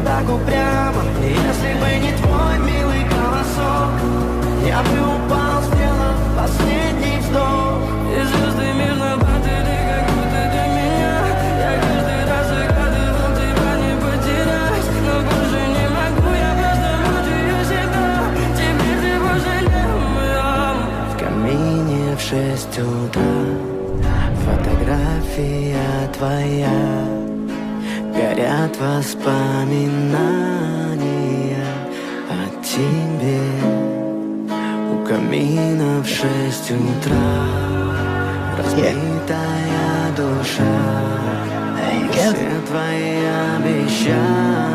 вот так упрямо. И если бы не твой милый голосок, я бы упал, сделав последний вздох. И звезды между ты как будто для меня. Я каждый раз загадывал тебя не потерять, но больше не могу, я просто мучаю себя. Теперь ты пожалел моем. В камине в 6 утра фотография твоя, горят воспоминания о тебе. У камина в 6 утра разбитая душа, все твои обещания